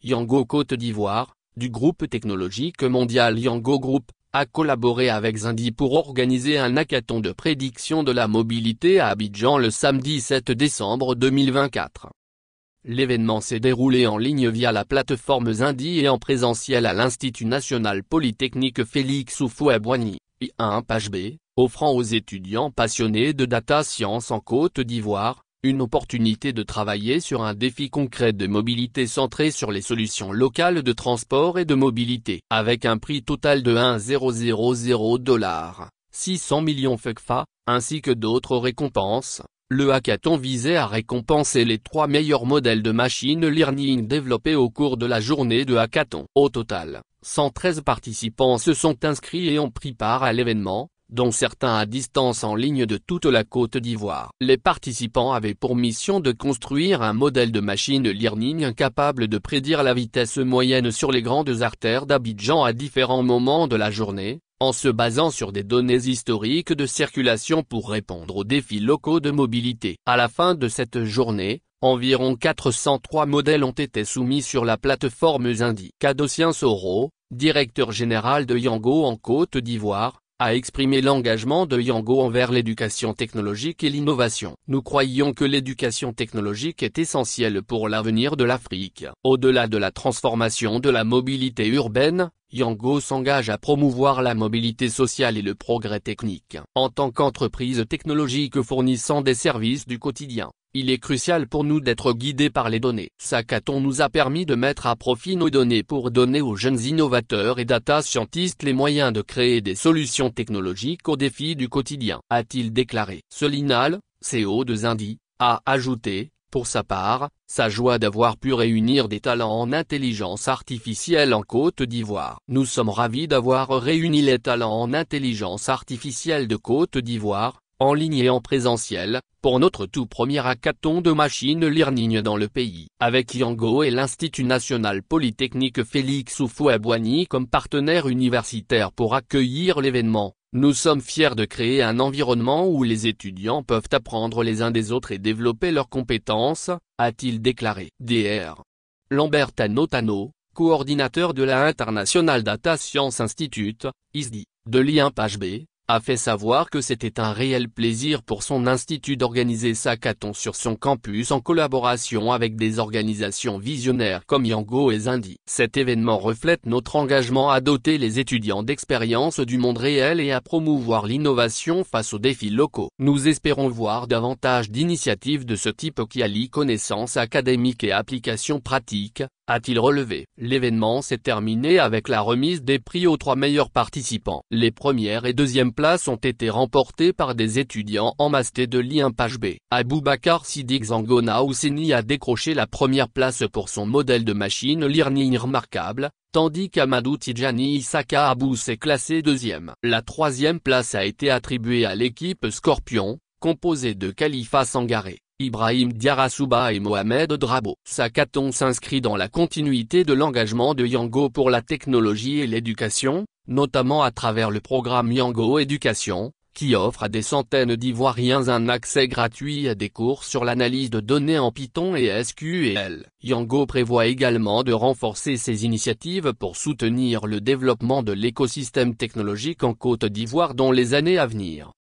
Yango Côte d'Ivoire, du groupe technologique mondial Yango Group, a collaboré avec Zindi pour organiser un hackathon de prédiction de la mobilité à Abidjan le samedi 7 décembre 2024. L'événement s'est déroulé en ligne via la plateforme Zindi et en présentiel à l'Institut national polytechnique Félix Houphouët-Boigny, I1-B, offrant aux étudiants passionnés de data science en Côte d'Ivoire, une opportunité de travailler sur un défi concret de mobilité centré sur les solutions locales de transport et de mobilité. Avec un prix total de $1,000, 600 millions FCFA, ainsi que d'autres récompenses, le hackathon visait à récompenser les 3 meilleurs modèles de machine learning développés au cours de la journée de hackathon. Au total, 113 participants se sont inscrits et ont pris part à l'événement, dont certains à distance en ligne de toute la Côte d'Ivoire. Les participants avaient pour mission de construire un modèle de machine learning capable de prédire la vitesse moyenne sur les grandes artères d'Abidjan à différents moments de la journée, en se basant sur des données historiques de circulation pour répondre aux défis locaux de mobilité. À la fin de cette journée, environ 403 modèles ont été soumis sur la plateforme Zindi. Kadocien Soro, directeur général de Yango en Côte d'Ivoire, a exprimé l'engagement de Yango envers l'éducation technologique et l'innovation. Nous croyons que l'éducation technologique est essentielle pour l'avenir de l'Afrique. Au-delà de la transformation de la mobilité urbaine, Yango s'engage à promouvoir la mobilité sociale et le progrès technique. En tant qu'entreprise technologique fournissant des services du quotidien, il est crucial pour nous d'être guidés par les données. Ce hackathon nous a permis de mettre à profit nos données pour donner aux jeunes innovateurs et data scientists les moyens de créer des solutions technologiques aux défis du quotidien, a-t-il déclaré. Solinal, CEO de Zindi, a ajouté, pour sa part, sa joie d'avoir pu réunir des talents en intelligence artificielle en Côte d'Ivoire. Nous sommes ravis d'avoir réuni les talents en intelligence artificielle de Côte d'Ivoire, en ligne et en présentiel, pour notre tout premier hackathon de machine learning dans le pays. Avec Yango et l'Institut national polytechnique Félix Houphouët-Boigny comme partenaires universitaires pour accueillir l'événement, nous sommes fiers de créer un environnement où les étudiants peuvent apprendre les uns des autres et développer leurs compétences, a-t-il déclaré. Dr. Lambert Tano, coordinateur de la International Data Science Institute, ISDI, de l'I1-B, a fait savoir que c'était un réel plaisir pour son institut d'organiser ce hackathon sur son campus en collaboration avec des organisations visionnaires comme Yango et Zindi. Cet événement reflète notre engagement à doter les étudiants d'expériences du monde réel et à promouvoir l'innovation face aux défis locaux. Nous espérons voir davantage d'initiatives de ce type qui allient connaissances académiques et applications pratiques, a-t-il relevé. L'événement s'est terminé avec la remise des prix aux 3 meilleurs participants. Les premières et deuxièmes places ont été remportées par des étudiants en master de l'I1-B. Aboubacar Sidik Zangona Ousseni a décroché la première place pour son modèle de machine learning remarquable, tandis qu'Amadou Tidjani Issaka Abou s'est classé deuxième. La troisième place a été attribuée à l'équipe Scorpion, composée de Khalifa Sangaré, Ibrahim Diarasouba et Mohamed Drabo. Ce hackathon s'inscrit dans la continuité de l'engagement de Yango pour la technologie et l'éducation, notamment à travers le programme Yango Éducation, qui offre à des centaines d'Ivoiriens un accès gratuit à des cours sur l'analyse de données en Python et SQL. Yango prévoit également de renforcer ses initiatives pour soutenir le développement de l'écosystème technologique en Côte d'Ivoire dans les années à venir.